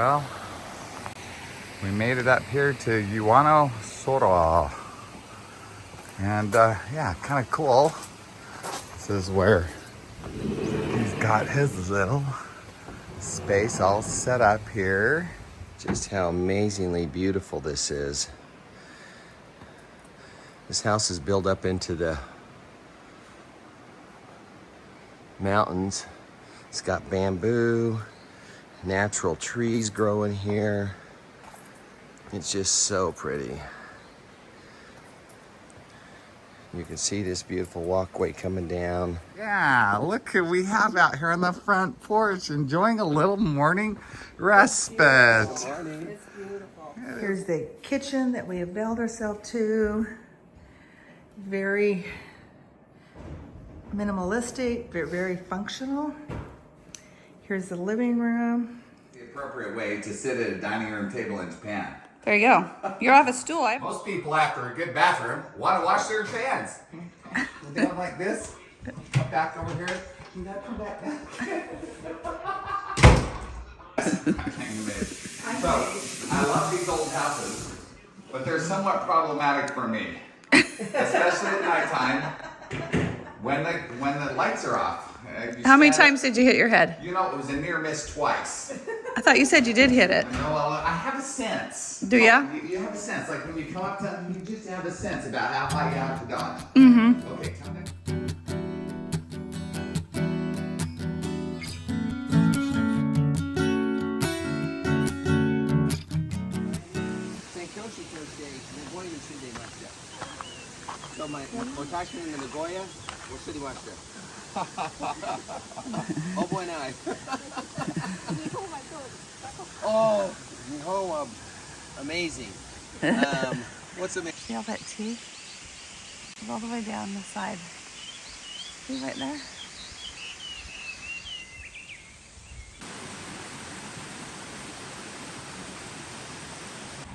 well, we made it up here to Yuano Sora. And yeah, kind of cool. This is where he's got his little space all set up here. Just how amazingly beautiful this is. This house is built up into the mountains. It's got bamboo, natural trees growing here. It's just so pretty. You can see this beautiful walkway coming down. Yeah, look who we have out here on the front porch enjoying a little morning respite. It's beautiful. Here's the kitchen that we have built ourselves to. Very minimalistic, but very functional. Here's the living room. The appropriate way to sit at a dining room table in Japan. There you go. You're off a stool. Most people, after a good bathroom, want to wash their hands. Down like this, come back over here. You gotta come back down. So, I love these old houses, but they're somewhat problematic for me, especially at nighttime when the lights are off. How many times did you hit your head? You know, it was a near miss twice. I thought you said you did hit it. No, well, I have a sense. Do ya? You have a sense. Like when you come up to, you just have a sense about how high you have to go. Mm-hmm. Okay, come in. So my otashi in the Nagoya, what city watch there? Oh boy, now. Oh, Nihon, amazing. What's amazing? See all that tea? It's all the way down the side. See right there?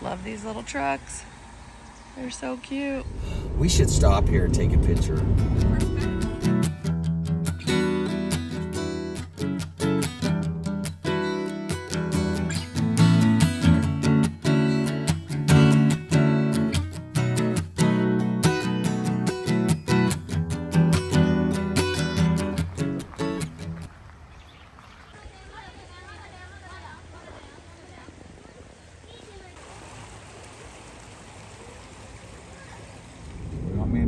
Love these little trucks. They're so cute. We should stop here and take a picture.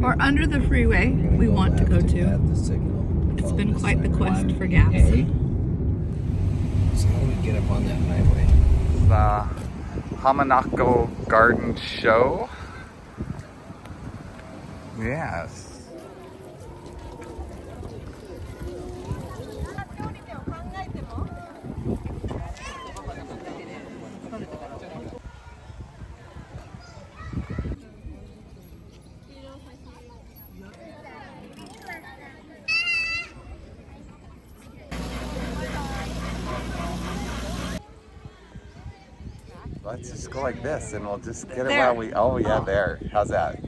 Or under the freeway we want to go to. It's been quite the quest for gas. So how do we get up on that highway? The Hamanako Garden Show. Yes. Let's just go like this and we'll just get it while we, oh yeah, there. How's that?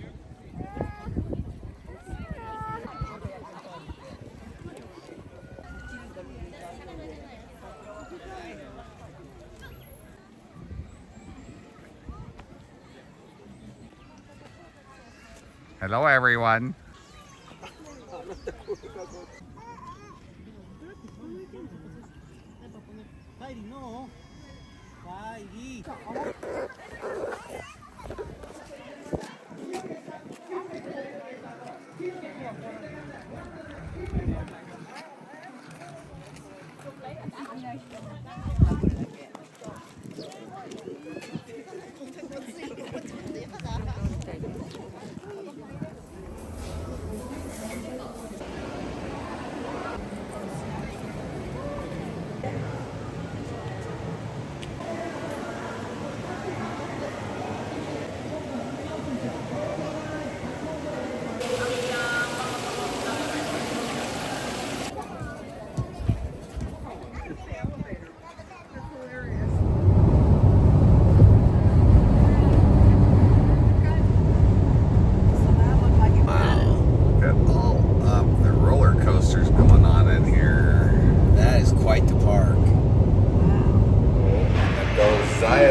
Hello everyone.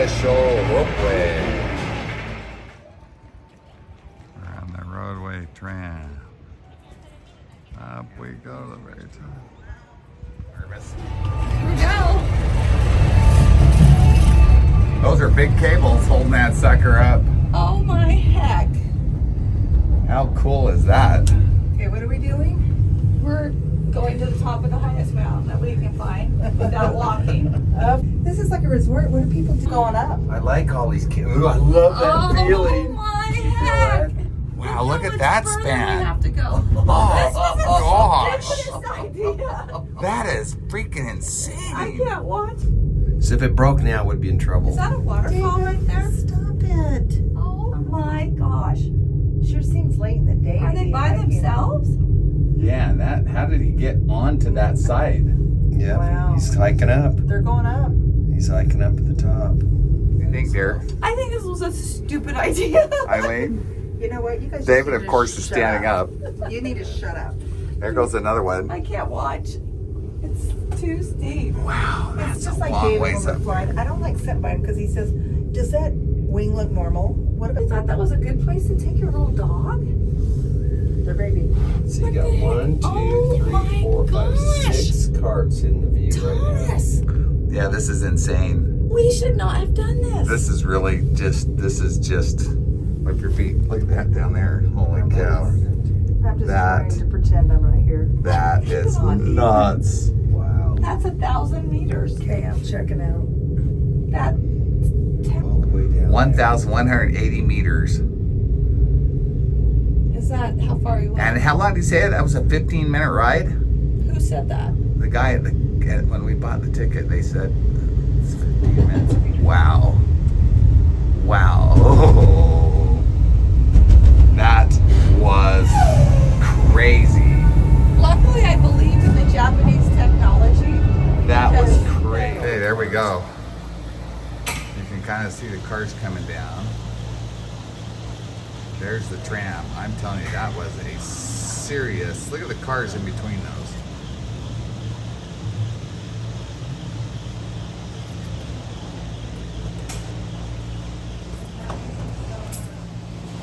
official ropeway. We're on the roadway tram. Up we go to the very top. Nervous. Here we go. Those are big cables holding that sucker up. Oh my heck. How cool is that? Okay, what are we doing? We're going to the top of the highest mountain that we can find without walking. This is like a resort. What are people going up? I like all these kids. Ooh, I love that Oh feeling. my You feel heck. that? Wow, look at How that much further span. We have to go. Oh, This is the gosh. idea. That is freaking I insane. can't watch. So if it broke now, we'd be in trouble. Is that a waterfall right there? Stop it. Oh my gosh. Sure seems late in the day. Are they by themselves? Yeah, and that, how did he get onto that side? Yeah, Wow. he's hiking up. They're going up. He's hiking up at the top. You think, dear? I think this was a stupid idea. Eileen? You know what? You guys. David, just of need to course, is shut standing up. You need to shut up. There goes another one. I can't watch. It's too steep. Wow, It's that's just a like long David ways when we're up. flying. I don't like sitting by him because he says, "Does that wing look normal?" What I about thought that was a good place to take your little dog. their baby? So you got 1, 2, Oh 3, my 4, 5, gosh. 6 carts in the view right now. Thomas, Yeah, this is insane. we should not have done this. This is really just, wipe your feet. Look at that down there. Holy cow. I'm just That- trying to pretend I'm right here. That is on. nuts. Wow. That's 1,000 meters. Okay, I'm checking out. That All the way down. 1,180 meters. is that how far we went? And how long did he say it? That was a 15-minute ride? Who said that? The guy when we bought the ticket, they said it's 15 minutes. Wow. Wow. Oh, that was crazy. Luckily, I believe in the Japanese technology. That was Because- crazy. Hey, there we go. You can kind of see the cars coming down. There's the tram. I'm telling you, that was a serious. Look at the cars in between those.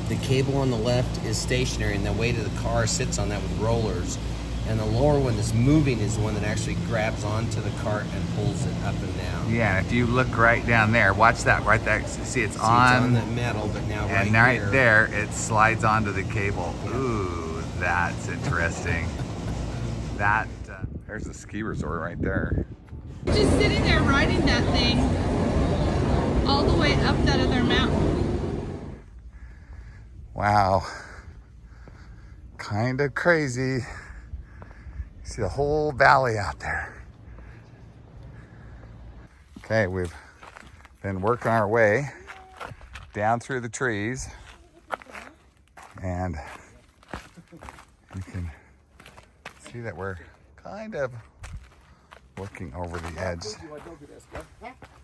The cable on the left is stationary, and the weight of the car sits on that with rollers. And the lower one that's moving is the one that actually grabs onto the cart and pulls it up and down. Yeah, if you look right down there, watch that right there. See, it's See, on, it's on the metal, but now and right right here, there, it slides onto the cable. Ooh, that's interesting. That there's the ski resort right there. Just sitting there riding that thing all the way up that other mountain. Wow, kind of crazy. See the whole valley out there. Okay, we've been working our way down through the trees, and you can see that we're kind of looking over the edge.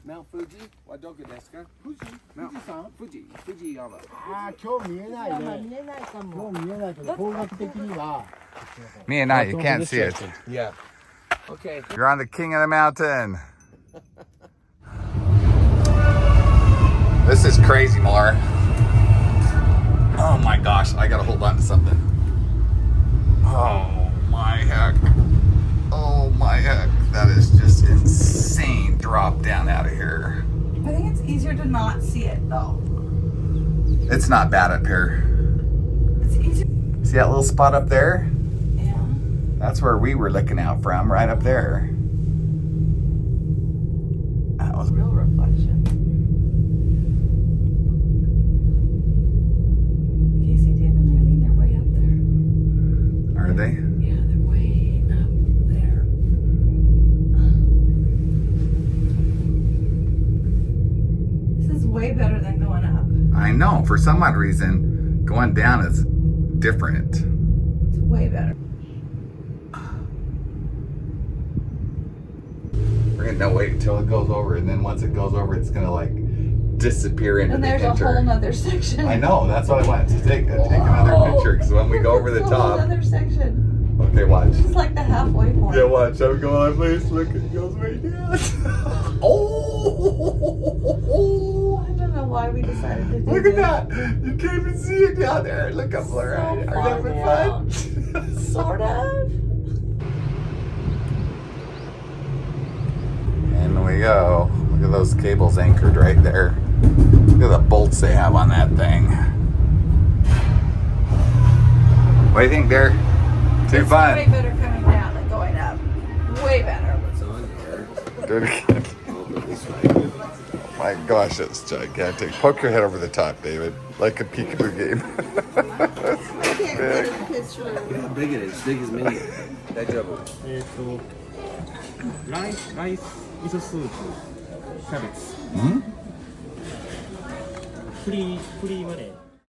Mount Fuji, Wadoku desu ka? Mount Fuji, Fujiyama. 今日見えないね。今日見えないけど、方角的には。 Me and I, you can't see it. Yeah. Okay. You're on the king of the mountain. This is crazy, Miller. Oh my gosh, I gotta hold on to something. Oh my heck. Oh my heck. That is just insane drop down out of here. I think it's easier to not see it though. It's not bad up here. It's easier. See that little spot up there? Yeah. That's where we were looking out from, right up there. That was Real reflection. Casey, David, and Eileen, they're way up there. Are they? Yeah, they're way up there. This is way better than going up. I know. For some odd reason, going down is different. It's way better. We're gonna wait until it goes over, and then once it goes over, it's gonna like disappear into And the there's a picture. whole nother section. I know. That's why I wanted to take another picture, because when we go over the It's a whole top. other section. Okay, watch. It's like the halfway point. Yeah, watch. I'm going on, please. Look, it goes right down. Oh! why we decided to do Look at this. that. You can't even see it down there. Look up there. Are you having fun? Sort of. In we go. Look at those cables anchored right there. Look at the bolts they have on that thing. What do you think, Derek? Too Way fun. better coming down than going up. Way better. What's on here? Do it again. Oh my gosh, that's gigantic. Poke your head over the top, David. Like a peekaboo game. Big. How big it is? As big as me. That double. ライス味噌スープキャベツフリーマネー